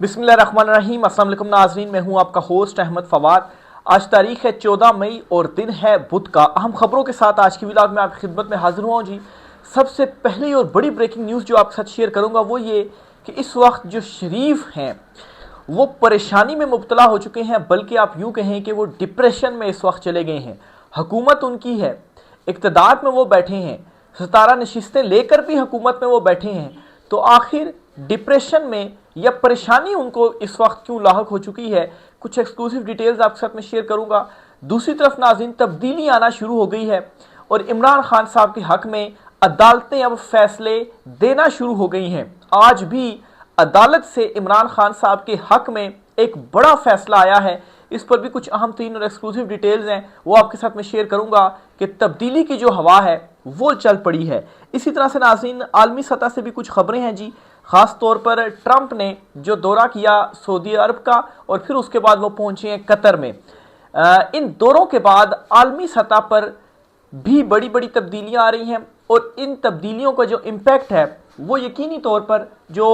बिस्मिल्लाहिर्रहमानिर्रहीम। अस्सलाम वालेकुम नाज़रीन, मैं हूं आपका होस्ट अहमद फवाद। आज तारीख है 14 मई और दिन है बुध का। अहम खबरों के साथ आज की व्लॉग में आपकी खिदमत में हाजिर हुआ हूं जी। सबसे पहली और बड़ी ब्रेकिंग न्यूज़ जो आपके साथ शेयर करूंगा वो ये कि इस वक्त जो शरीफ हैं वो परेशानी में मुब्तला हो चुके हैं, बल्कि आप यूं कहें कि वो डिप्रेशन में इस वक्त चले गए हैं। हुकूमत उनकी है, इक़्तिदार में वो बैठे हैं, 17 नशिस्तें लेकर भी हुकूमत में वो बैठे हैं, तो आखिर डिप्रेशन में या परेशानी उनको इस वक्त क्यों लाहक हो चुकी है, कुछ एक्सक्लूसिव डिटेल्स आपके साथ में शेयर करूंगा। दूसरी तरफ नाज़रीन, तब्दीली आना शुरू हो गई है और इमरान खान साहब के हक में अदालतें अब फैसले देना शुरू हो गई हैं। आज भी अदालत से इमरान खान साहब के हक में एक बड़ा फैसला आया है। इस पर भी कुछ अहम तीन और एक्सक्लूसिव डिटेल्स हैं, वो आपके साथ में शेयर करूंगा कि तब्दीली की जो हवा है वो चल पड़ी है। इसी तरह से नाज़रीन, आलमी सतह से भी कुछ खबरें हैं जी। खास तौर पर ट्रंप ने जो दौरा किया सऊदी अरब का और फिर उसके बाद वो पहुंचे हैं कतर में। इन दौरों के बाद आलमी सतह पर भी बड़ी बड़ी तब्दीलियां आ रही हैं और इन तब्दीलियों का जो इम्पैक्ट है वो यकीनी तौर पर जो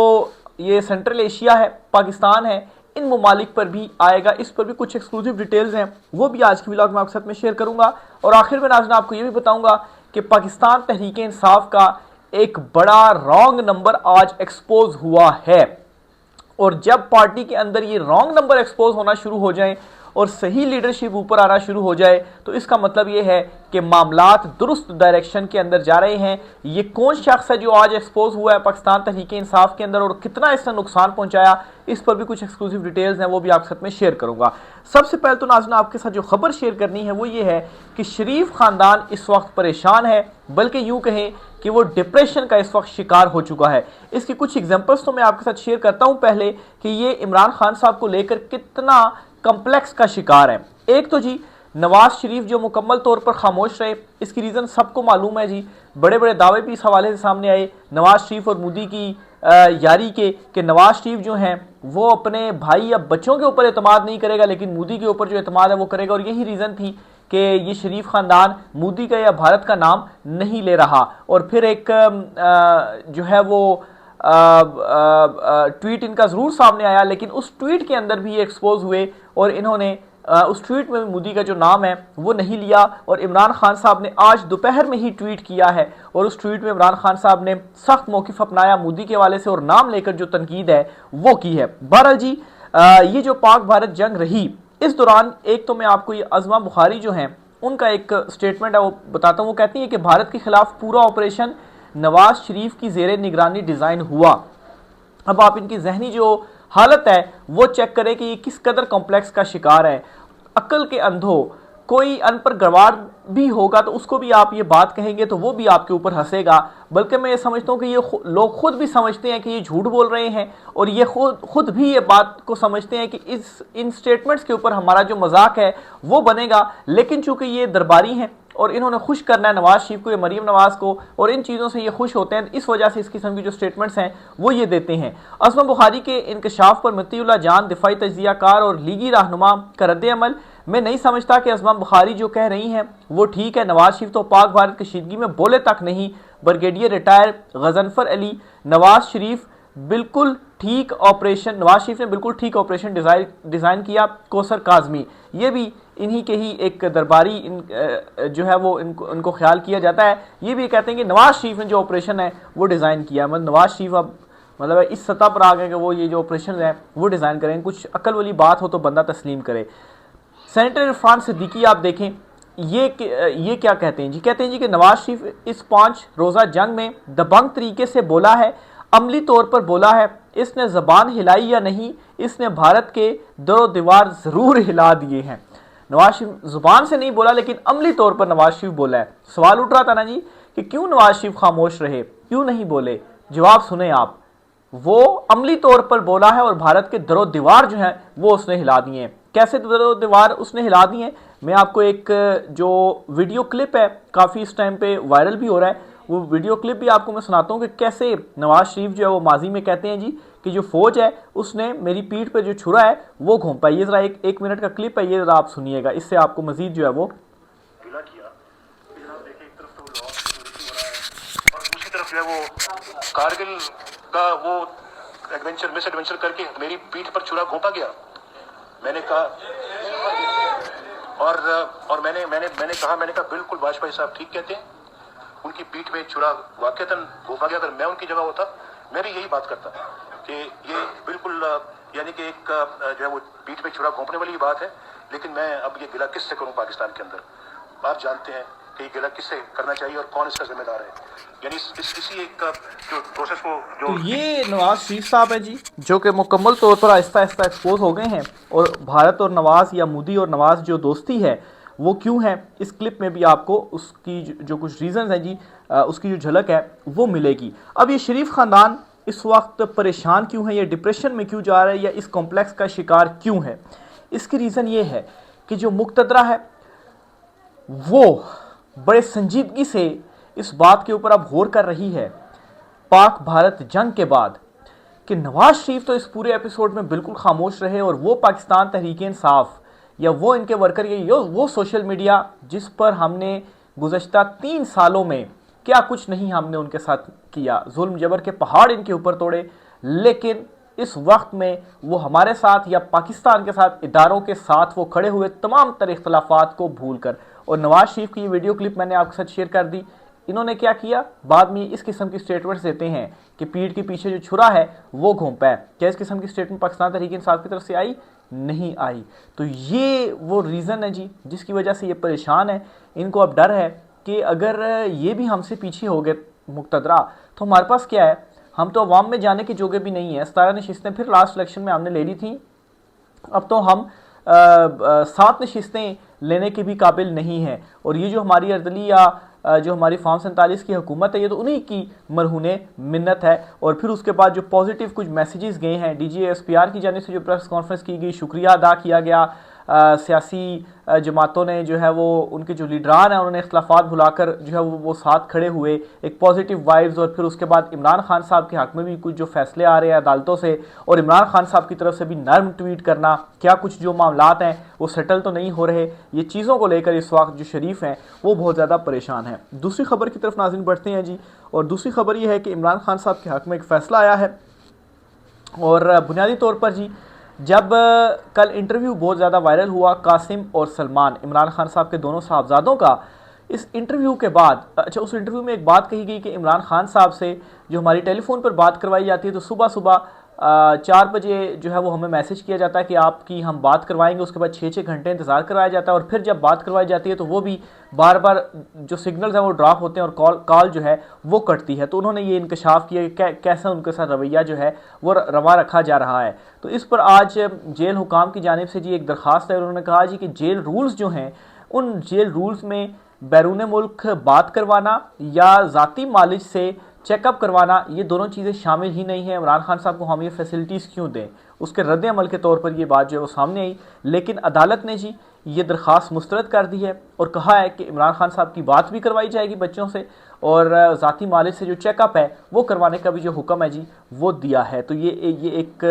ये सेंट्रल एशिया है, पाकिस्तान है, इन ममालिक पर भी आएगा। इस पर भी कुछ एक्सक्लूसिव डिटेल्स हैं, वो भी आज की व्लॉग में आपके साथ में शेयर करूंगा। और आखिर में नाज़रीन आपको ये भी बताऊंगा कि पाकिस्तान तहरीक इंसाफ का एक बड़ा रॉन्ग नंबर आज एक्सपोज हुआ है। और जब पार्टी के अंदर ये रॉन्ग नंबर एक्सपोज होना शुरू हो जाए और सही लीडरशिप ऊपर आना शुरू हो जाए तो इसका मतलब ये है कि मामलात दुरुस्त डायरेक्शन के अंदर जा रहे हैं। ये कौन शख्स है जो आज एक्सपोज हुआ है पाकिस्तान तहरीक इंसाफ के अंदर और कितना इसने नुकसान पहुंचाया, इस पर भी कुछ एक्सक्लूसिव डिटेल्स हैं, वो भी आपके साथ में शेयर करूंगा। सबसे पहले तो नाज़रीन आपके साथ जो खबर शेयर करनी है वो ये है कि शरीफ खानदान इस वक्त परेशान है, बल्कि यूं कहें कि वो डिप्रेशन का इस वक्त शिकार हो चुका है। इसकी कुछ एग्जांपल्स तो मैं आपके साथ शेयर करता हूं पहले कि ये इमरान खान साहब को लेकर कितना कॉम्प्लेक्स का शिकार है। एक तो जी नवाज शरीफ जो मुकम्मल तौर पर खामोश रहे, इसकी रीज़न सबको मालूम है जी। बड़े बड़े दावे भी इस हवाले से सामने आए नवाज शरीफ और मोदी की यारी के कि नवाज शरीफ जो हैं वो अपने भाई या बच्चों के ऊपर एतमाद नहीं करेगा, लेकिन मोदी के ऊपर जो एतमाद है वो करेगा। और यही रीज़न थी कि ये शरीफ खानदान मोदी का या भारत का नाम नहीं ले रहा। और फिर एक जो है वो ट्वीट इनका ज़रूर सामने आया, लेकिन उस ट्वीट के अंदर भी ये एक्सपोज हुए और इन्होंने उस ट्वीट में मोदी का जो नाम है वो नहीं लिया। और इमरान खान साहब ने आज दोपहर में ही ट्वीट किया है और उस ट्वीट में इमरान खान साहब ने सख्त मौक़िफ़ अपनाया मोदी के हवाले से और नाम लेकर जो तनकीद है वो की है। बहरहाल जी, ये जो पाक भारत जंग रही इस दौरान, एक तो मैं आपको ये अज़मा बुखारी जो हैं उनका एक स्टेटमेंट है वो बताता हूँ। वो कहती है कि भारत के खिलाफ पूरा ऑपरेशन नवाज शरीफ की ज़ेरे निगरानी डिज़ाइन हुआ। अब आप इनकी जहनी जो हालत है वो चेक करें कि ये किस कदर कॉम्प्लेक्स का शिकार है। अक्ल के अंधों, कोई अनपढ़ गवार भी होगा तो उसको भी आप ये बात कहेंगे तो वो भी आपके ऊपर हंसेगा। बल्कि मैं ये समझता हूँ कि ये लोग खुद भी समझते हैं कि ये झूठ बोल रहे हैं और ये खुद भी ये बात को समझते हैं कि इन स्टेटमेंट्स के ऊपर हमारा जो मजाक है वो बनेगा। लेकिन चूंकि ये दरबारी हैं और इन्होंने खुश करना है नवाज शरीफ को या मरीम नवाज को और इन चीज़ों से ये खुश होते हैं, इस वजह से इस किस्म की जो स्टेटमेंट्स हैं वो ये देते हैं। अज़मा बुखारी के इंकशाफ पर मतीउल्लाह जान दिफाई तज्जियाकार और लीगी रहनुमा का रद्द-ए-अमल, मैं नहीं समझता कि अज़मा बुखारी जो कह रही हैं वो ठीक है। नवाज शरीफ तो पाक भारत कशीदगी में बोले तक नहीं। ब्रिगेडियर रिटायर गजनफर अली, नवाज शरीफ बिल्कुल ठीक ऑपरेशन, नवाज शरीफ ने बिल्कुल ठीक ऑपरेशन डिज़ाइन किया। कौसर काजमी, ये भी इन्हीं के ही एक दरबारी जो है वो इनको ख्याल किया जाता है। ये भी कहते हैं कि नवाज शरीफ ने जो ऑपरेशन है वो डिज़ाइन किया। मतलब नवाज शरीफ अब मतलब इस सतह पर आ गए कि वो ये जो ऑपरेशन है वो डिज़ाइन करें। कुछ अक्ल वाली बात हो तो बंदा तस्लीम करे। सेनेटर इरफान सिद्दीकी आप देखें, ये क्या कहते हैं जी, कहते हैं जी कि नवाज शरीफ इस 5 रोज़ा जंग में दबंग तरीके से बोला है, अमली तौर पर बोला है। इसने ज़बान हिलाई या नहीं, इसने भारत के दरो दीवार ज़रूर हिला दिए हैं। नवाज शरीफ ज़ुबान से नहीं बोला लेकिन अमली तौर पर नवाज शरीफ बोला है। सवाल उठ रहा था ना जी कि क्यों नवाज शरीफ खामोश रहे, क्यों नहीं बोले। जवाब सुने आप, वो अमली तौर पर बोला है और भारत के दरो दीवार जो है वो उसने हिला दिए हैं। कैसे दरो दीवार उसने हिला दिए हैं, मैं आपको एक जो वीडियो क्लिप है काफ़ी इस टाइम पे वायरल भी हो रहा है, वो वीडियो क्लिप भी आपको मैं सुनाता हूँ कि कैसे नवाज शरीफ जो है वो माजी में कहते हैं जी कि जो फौज है उसने मेरी पीठ पे जो छुरा है वो घोंपा। ये जरा एक मिनट का क्लिप है, ये जरा आप सुनिएगा, इससे आपको मजीद जो है वो किया। जनाब देखिए, एक तरफ तो लॉ हो रहा है और दूसरी तरफ जो है वो कारगिल का वो एडवेंचर मिस एडवेंचर करके मेरी पीठ पर छुरा घोंपा गया। मैंने कहा और मैंने कहा बिल्कुल वाजपेयी साहब ठीक कहते हैं, उनकी पीठ में छुरा वाकईतन घोंपा गया। अगर मैं उनकी जगह होता मैं भी यही बात करता कि ये बिल्कुल यानी कि एक जो है वो पीठ में छुरा घोंपने वाली बात है। लेकिन मैं अब ये गिला किससे करूं पाकिस्तान के अंदर? आप जानते हैं कि ये गिला किससे करना चाहिए और कौन इसका जिम्मेदार है। यानी इसी एक जो प्रोसेस को जो तो ये नवाज शरीफ साहब हैं जी, जो कि मुकम्मल तौर पर आहिस्ता आहिस्ता एक्सपोज हो गए हैं। और भारत और नवाज या मोदी और नवाज जो दोस्ती है वो क्यों है, इस क्लिप में भी आपको उसकी जो कुछ रीज़न्स हैं जी, उसकी जो झलक है वो मिलेगी। अब ये शरीफ ख़ानदान इस वक्त परेशान क्यों है, या डिप्रेशन में क्यों जा रहा है, या इस कॉम्प्लेक्स का शिकार क्यों है? इसकी रीज़न ये है कि जो मुक़तदरा है वो बड़े संजीदगी से इस बात के ऊपर अब गौर कर रही है पाक भारत जंग के बाद कि नवाज शरीफ तो इस पूरे एपिसोड में बिल्कुल खामोश रहे, और वो पाकिस्तान तहरीक इंसाफ या वो इनके वर्कर या वो सोशल मीडिया जिस पर हमने गुज़श्ता 3 सालों में क्या कुछ नहीं हमने उनके साथ किया, जुल्म जबर के पहाड़ इनके ऊपर तोड़े, लेकिन इस वक्त में वो हमारे साथ या पाकिस्तान के साथ इदारों के साथ वो खड़े हुए तमाम तरह इख्तलाफात को भूल कर। और नवाज शरीफ की ये वीडियो क्लिप मैंने आपके साथ शेयर कर दी। इन्होंने क्या किया, बाद में इस किस्म की स्टेटमेंट्स देते हैं कि पीठ के पीछे जो छुरा है वो घोंपा है। क्या इस किस्म की स्टेटमेंट पाकिस्तान तहरीक इंसाफ की तरफ से आई? नहीं आई। तो ये वो रीज़न है जी जिसकी वजह से ये परेशान है। इनको अब डर है कि अगर ये भी हमसे पीछे हो गए मुक़तदरा तो हमारे पास क्या है, हम तो अवाम में जाने के जोगे भी नहीं है। 17 नशिस्तें फिर लास्ट इलेक्शन में हमने ले ली थी, अब तो हम 7 नशिस्तें लेने के भी काबिल नहीं हैं। और ये जो हमारी अर्दली या जो हमारी फॉर्म 47 की हुकूमत है ये तो उन्हीं की मरहूने मिन्नत है। और फिर उसके बाद जो पॉजिटिव कुछ मैसेजेस गए हैं DGSPR की जानिब से, जो प्रेस कॉन्फ्रेंस की गई, शुक्रिया अदा किया गया। सियासी जमातों ने जो है वो उनके जो लीडरान हैं उन्होंने इख्तलाफात भुलाकर जो है वो साथ खड़े हुए, एक पॉजिटिव वाइब्स। और फिर उसके बाद इमरान खान साहब के हक़ में भी कुछ जो फैसले आ रहे हैं अदालतों से, और इमरान खान साहब की तरफ से भी नर्म ट्वीट करना, क्या कुछ जो मामलात हैं वो सेटल तो नहीं हो रहे, ये चीज़ों को लेकर इस वक्त जो शरीफ हैं वो बहुत ज़्यादा परेशान हैं। दूसरी खबर की तरफ नाज़रीन बढ़ते हैं जी, और दूसरी खबर ये है कि इमरान खान साहब के हक़ में एक फ़ैसला आया है। और बुनियादी तौर पर जी, जब कल इंटरव्यू बहुत ज़्यादा वायरल हुआ कासिम और सलमान, इमरान खान साहब के दोनों साहबजादों का, इस इंटरव्यू के बाद उस इंटरव्यू में एक बात कही गई कि इमरान खान साहब से जो हमारी टेलीफोन पर बात करवाई जाती है तो सुबह सुबह 4 बजे जो है वो हमें मैसेज किया जाता है कि आपकी हम बात करवाएंगे। उसके बाद 6-6 घंटे इंतज़ार करवाया जाता है, और फिर जब बात करवाई जाती है तो वो भी बार बार जो सिग्नल्स हैं वो ड्रॉप होते हैं और कॉल जो है वो कटती है। तो उन्होंने ये इंकशाफ किया कि कैसा उनके साथ रवैया जो है वो रवा रखा जा रहा है। तो इस पर आज जेल हुकाम की जानिब से जी एक दरख्वास्त है। उन्होंने कहा जी कि जेल रूल्स जो हैं उन जेल रूल्स में बैरून मुल्क बात करवाना या ज़ाती मालिज से चेकअप करवाना, ये दोनों चीज़ें शामिल ही नहीं है। इमरान खान साहब को हम ये फैसिलिटीज़ क्यों दें, उसके रद्द अमल के तौर पर ये बात जो है वो सामने आई। लेकिन अदालत ने जी ये दरख्वास्त मुस्तरद कर दी है और कहा है कि इमरान खान साहब की बात भी करवाई जाएगी बच्चों से, और ज़ाती मालिज से जो चेकअप है वो करवाने का भी जो हुक्म है जी वो दिया है। तो ये एक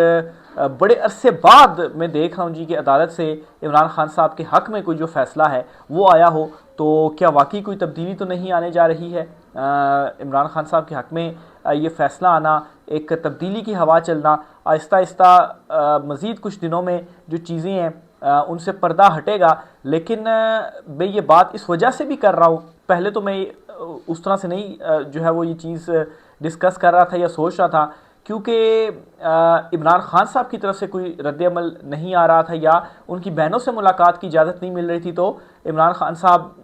बड़े अरसे बाद मैं देख रहा हूँ जी कि अदालत से इमरान खान साहब के हक़ में कोई जो फ़ैसला है वो आया हो। तो क्या वाकई कोई तब्दीली तो नहीं आने जा रही है? इमरान खान साहब के हक़ में ये फ़ैसला आना, एक तब्दीली की हवा चलना, आहिस्ता आहिस्ता मज़ीद कुछ दिनों में जो चीज़ें हैं उनसे पर्दा हटेगा। लेकिन मैं ये बात इस वजह से भी कर रहा हूँ, पहले तो मैं उस तरह से नहीं जो है वो ये चीज़ डिस्कस कर रहा था या सोच रहा था, क्योंकि इमरान खान साहब की तरफ से कोई रद्द अमल नहीं आ रहा था या उनकी बहनों से मुलाकात की इजाज़त नहीं मिल रही थी। तो इमरान खान साहब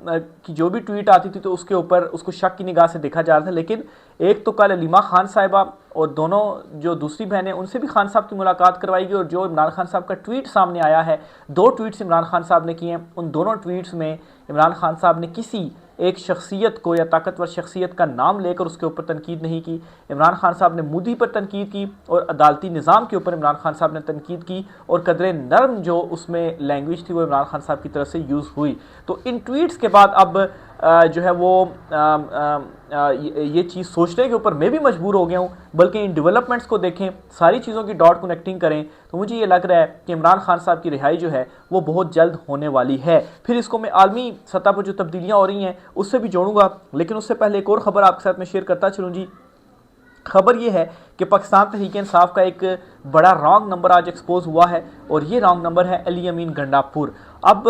की जो भी ट्वीट आती थी तो उसके ऊपर उसको शक की निगाह से देखा जा रहा था। लेकिन एक तो कल अलीमा खान साहिबा और दोनों जो दूसरी बहनें उनसे भी खान साहब की मुलाकात करवाएगी, और जो इमरान खान साहब का ट्वीट सामने आया है, 2 ट्वीट्स इमरान खान साहब ने किए हैं, उन दोनों ट्वीट्स में इमरान खान साहब ने किसी एक शख्सियत को या ताकतवर शख्सियत का नाम लेकर उसके ऊपर तनकीद नहीं की। इमरान खान साहब ने मोदी पर तनकीद की और अदालती निज़ाम के ऊपर इमरान खान साहब ने तनकीद की, और कदरे नरम जो उसमें लैंग्वेज थी वो इमरान खान साहब की तरफ से यूज़ हुई। तो इन ट्वीट्स के बाद अब जो है वो ये चीज़ सोचने के ऊपर मैं भी मजबूर हो गया हूँ। बल्कि इन डेवलपमेंट्स को देखें, सारी चीज़ों की डॉट कनेक्टिंग करें, तो मुझे ये लग रहा है कि इमरान खान साहब की रिहाई जो है वो बहुत जल्द होने वाली है। फिर इसको मैं आलमी सतह पर जो तब्दीलियाँ हो रही हैं उससे भी जोड़ूंगा, लेकिन उससे पहले एक और ख़बर आपके साथ में शेयर करता चलूँ जी खबर ये है कि पाकिस्तान तहरीक इंसाफ का एक बड़ा रॉन्ग नंबर आज एक्सपोज हुआ है और ये रॉन्ग नंबर है अली अमीन गंडापुर। अब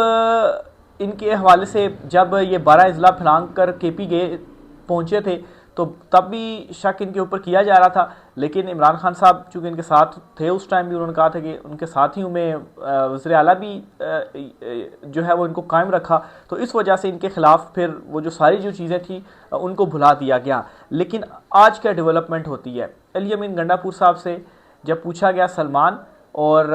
इनके हवाले से जब ये 12 अजला फलांग कर केपी गए पहुंचे थे तो तब भी शक इनके ऊपर किया जा रहा था, लेकिन इमरान खान साहब चूँकि इनके साथ थे उस टाइम भी उन्होंने कहा था कि उनके साथियों में वज़ीर आला भी जो है वो इनको कायम रखा, तो इस वजह से इनके ख़िलाफ़ फिर वो जो सारी जो चीज़ें थी उनको भुला दिया गया। लेकिन आज क्या डेवलपमेंट होती है, अली अमीन गंडापुर साहब से जब पूछा गया सलमान और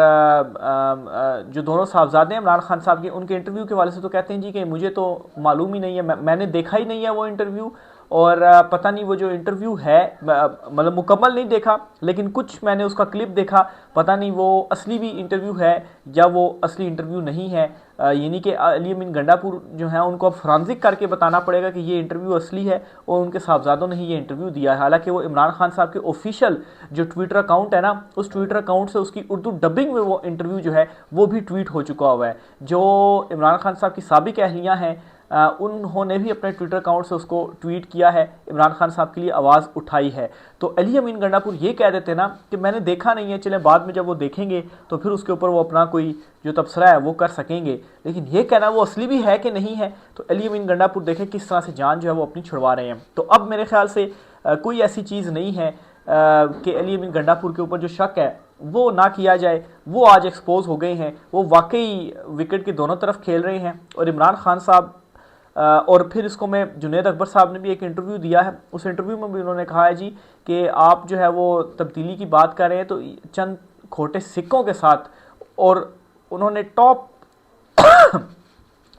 जो दोनों साहबजादे हैं इमरान खान साहब के, उनके इंटरव्यू के वाले से तो कहते हैं जी कि मुझे तो मालूम ही नहीं है, मैंने देखा ही नहीं है वो इंटरव्यू, और पता नहीं वो जो इंटरव्यू है मतलब मुकम्मल नहीं देखा, लेकिन कुछ मैंने उसका क्लिप देखा, पता नहीं वो असली भी इंटरव्यू है या वो असली इंटरव्यू नहीं है। यानी कि अली अमीन गंडापुर जो है उनको अब फॉरेंसिक करके बताना पड़ेगा कि ये इंटरव्यू असली है और उनके साहबजादों ने ही ये इंटरव्यू दिया है। हालांकि वो इमरान खान साहब के ऑफिशियल जो ट्विटर अकाउंट है ना, उस ट्विटर अकाउंट से उसकी उर्दू डबिंग में वो इंटरव्यू जो है वो भी ट्वीट हो चुका हुआ है। जो इमरान खान साहब की साबिक अहलियाँ हैं उन्होंने भी अपने ट्विटर अकाउंट से उसको ट्वीट किया है, इमरान खान साहब के लिए आवाज़ उठाई है। तो अली अमीन गंडापुर ये कह देते ना कि मैंने देखा नहीं है, चलें बाद में जब वो देखेंगे तो फिर उसके ऊपर वो अपना कोई जो तबसरा है वो कर सकेंगे, लेकिन ये कहना वो असली भी है कि नहीं है, तो अली अमीन गंडापुर देखें किस तरह से जान जो है वो अपनी छुड़वा रहे हैं। तो अब मेरे ख्याल से कोई ऐसी चीज़ नहीं है कि अली अमीन गंडापुर के ऊपर जो शक है वो ना किया जाए, वो आज एक्सपोज हो गए हैं, वो वाकई विकेट के दोनों तरफ खेल रहे हैं। और इमरान खान साहब और फिर इसको मैं जुनैद अकबर साहब ने भी एक इंटरव्यू दिया है, उस इंटरव्यू में भी उन्होंने कहा है जी कि आप जो है वो तब्दीली की बात कर रहे हैं तो चंद खोटे सिक्कों के साथ, और उन्होंने टॉप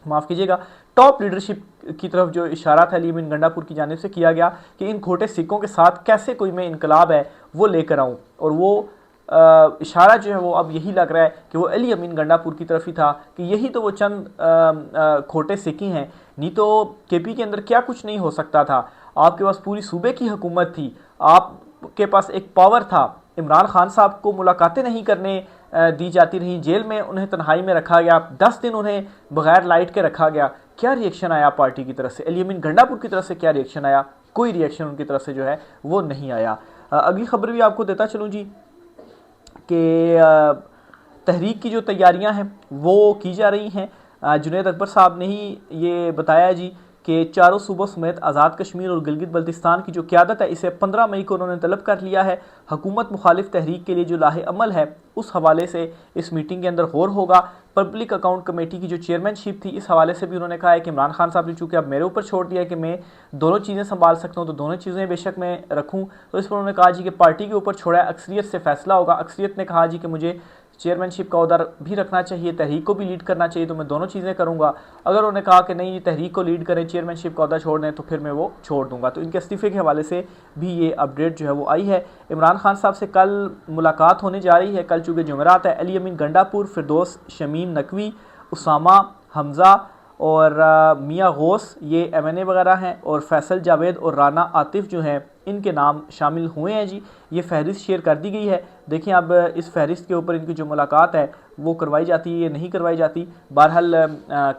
माफ़ कीजिएगा टॉप लीडरशिप की तरफ जो इशारा था अली अमीन गंडापुर की जानिब से किया गया कि इन खोटे सिक्कों के साथ कैसे कोई मैं इनकलाब है वो लेकर आऊँ, और वो इशारा जो है वो अब यही लग रहा है कि वो अली अमीन गंडापुर की तरफ ही था कि यही तो वो चंद खोटे सिक्के हैं, नहीं तो केपी के अंदर क्या कुछ नहीं हो सकता था। आपके पास पूरी सूबे की हुकूमत थी, आपके पास एक पावर था, इमरान खान साहब को मुलाकातें नहीं करने दी जाती रही, जेल में उन्हें तन्हाई में रखा गया, 10 दिन उन्हें बगैर लाइट के रखा गया। क्या रिएक्शन आया पार्टी की तरफ से, अली अमीन गंडापुर की तरफ से क्या रिएक्शन आया? कोई रिएक्शन उनकी तरफ से जो है वो नहीं आया। अगली खबर भी आपको देता चलूँ जी कि तहरीक की जो तैयारियां हैं वो की जा रही हैं। जुनैद अकबर साहब ने ही ये बताया जी कि चारों सूबों समेत आज़ाद कश्मीर और गिलगित बल्तिस्तान की जो क़यादत है इसे 15 मई को उन्होंने तलब कर लिया है। हुकूमत मुखालिफ तहरीक के लिए जो लाहे अमल है उस हवाले से इस मीटिंग के अंदर गौर होगा। पब्लिक अकाउंट कमेटी की जो चेयरमैनशिप थी इस हवाले से भी उन्होंने कहा है कि इमरान खान साहब ने चूँकि अब मेरे ऊपर छोड़ दिया है कि मैं दोनों चीज़ें संभाल सकता हूँ तो दोनों चीज़ें बेशक मैं रखूँ, तो इस पर उन्होंने कहा जी कि पार्टी के ऊपर छोड़ा है, अक्सरियत से फैसला होगा। अक्सरियत ने कहा जी कि मुझे चेयरमैनशिप का ओहदा भी रखना चाहिए, तहरीक को भी लीड करना चाहिए, तो मैं दोनों चीज़ें करूँगा। अगर उन्होंने कहा कि नहीं ये तहरीक को लीड करें, चेयरमैनशिप का ओहदा छोड़ दें, तो फिर मैं वो छोड़ दूँगा। तो इनके इस्तीफ़े के हवाले से भी ये अपडेट जो है वो आई है। इमरान खान साहब से कल मुलाकात होने जा रही है, कल चूँकि जुमेरात है। अली अमीन गंडापुर, फिरदौस शमीम नकवी, उसामा हमज़ा और मियाँ गौस ये MNA वगैरह हैं, और फैसल जावेद और राना आतिफ जो हैं इनके नाम शामिल हुए हैं जी। ये फहरिस्त शेयर कर दी गई है। देखिए अब इस फहरिस्त के ऊपर इनकी जो मुलाकात है वो करवाई जाती है या नहीं करवाई जाती। बहरहाल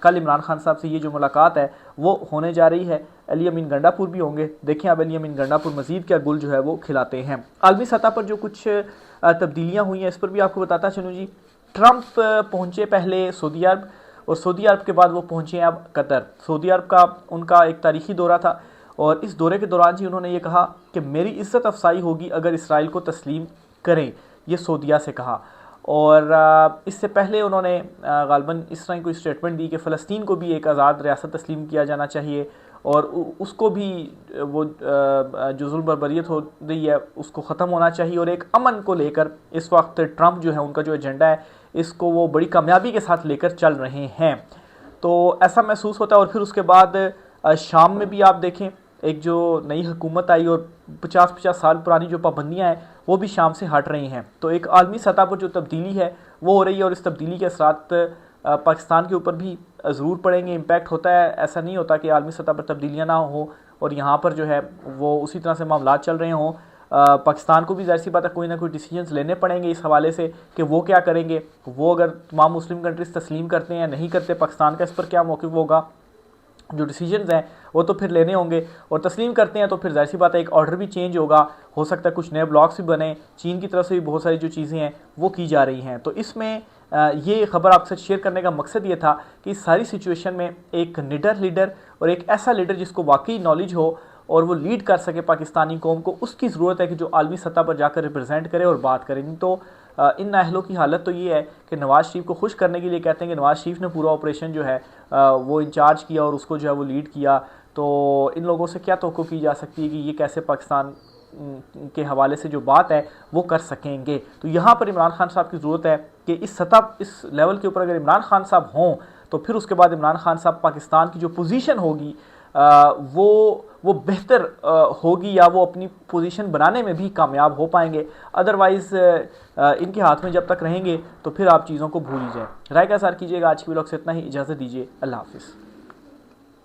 कल इमरान खान साहब से ये जो मुलाकात है वो होने जा रही है। अली अमीन गंडापुर भी होंगे। देखें अब अली अमीन गंडापुर मज़ीद क्या गुल जो है वो खिलाते हैं। आलमी सतह पर जो कुछ तब्दीलियाँ हुई हैं इस पर भी आपको बताता चलूँ जी। ट्रंप पहुँचे पहले सऊदी अरब, और सऊदी अरब के बाद वो पहुँचे हैं अब कतर। सऊदी अरब का उनका एक तारीखी दौरा था, और इस दौरे के दौरान जी उन्होंने ये कहा कि मेरी इज़्ज़त अफसाई होगी अगर इसराइल को तस्लीम करें, ये सऊदिया से कहा। और इससे पहले उन्होंने गालबन इस तरह कोई स्टेटमेंट दी कि फ़लस्तीन को भी एक आज़ाद रियासत तस्लीम किया जाना चाहिए, और उसको भी वो जो जुल्म बर्बरियत हो रही है उसको ख़त्म होना चाहिए, और एक अमन को लेकर इस वक्त ट्रंप जो है उनका जो एजेंडा है इसको वो बड़ी कामयाबी के साथ लेकर चल रहे हैं। तो ऐसा महसूस होता है। और फिर उसके बाद शाम में भी आप देखें एक जो नई हुकूमत आई और 50-50 साल पुरानी जो पाबंदियाँ हैं वो भी शाम से हट रही हैं। तो एक आलमी सतह पर जो तब्दीली है वो हो रही है, और इस तब्दीली के असरात पाकिस्तान के ऊपर भी ज़रूर पड़ेंगे। इम्पैक्ट होता है, ऐसा नहीं होता कि आलमी सतह पर तब्दीलियाँ ना हो और यहाँ पर जो है वो उसी तरह से मामला चल रहे हों। पाकिस्तान को भी ज़ाहिर सी बात है कोई ना कोई डिसीजंस लेने पड़ेंगे इस हवाले से कि वो क्या करेंगे। वो अगर तमाम मुस्लिम कंट्रीज़ तस्लीम करते हैं या नहीं करते, पाकिस्तान का इस पर क्या मौक़िफ़ होगा, जो डिसीजंस हैं वो तो फिर लेने होंगे, और तस्लीम करते हैं तो फिर जाहिर सी बात है एक ऑर्डर भी चेंज होगा, हो सकता है कुछ नए ब्लॉक्स भी बने, चीन की तरफ से भी बहुत सारी जो चीज़ें हैं वो की जा रही हैं। तो इसमें ये खबर आपके साथ शेयर करने का मकसद ये था कि इस सारी सिचुएशन में एक निडर लीडर और एक ऐसा लीडर जिसको वाकई नॉलेज हो और वो लीड कर सके पाकिस्तानी कौम को, उसकी ज़रूरत है कि जो आलमी सतह पर जाकर रिप्रेजेंट करे और बात करे। नहीं तो इन नाअहलों की हालत तो ये है कि नवाज़ शरीफ को खुश करने के लिए कहते हैं कि नवाज़ शरीफ ने पूरा ऑपरेशन जो है वो इंचार्ज किया और उसको जो है वो लीड किया, तो इन लोगों से क्या तवक्को की जा सकती है कि ये कैसे पाकिस्तान के हवाले से जो बात है वो कर सकेंगे। तो यहाँ पर इमरान खान साहब की ज़रूरत है कि इस सतह, इस लेवल के ऊपर अगर इमरान खान साहब हों तो फिर उसके बाद इमरान खान साहब पाकिस्तान की जो पोजीशन होगी वो बेहतर होगी, या वो अपनी पोजीशन बनाने में भी कामयाब हो पाएंगे। अदरवाइज़ इनके हाथ में जब तक रहेंगे तो फिर आप चीज़ों को भूल ही जाएँ। राय का सार कीजिएगा। आज की व्लॉग से इतना ही, इजाज़त दीजिए, अल्लाह हाफिज़।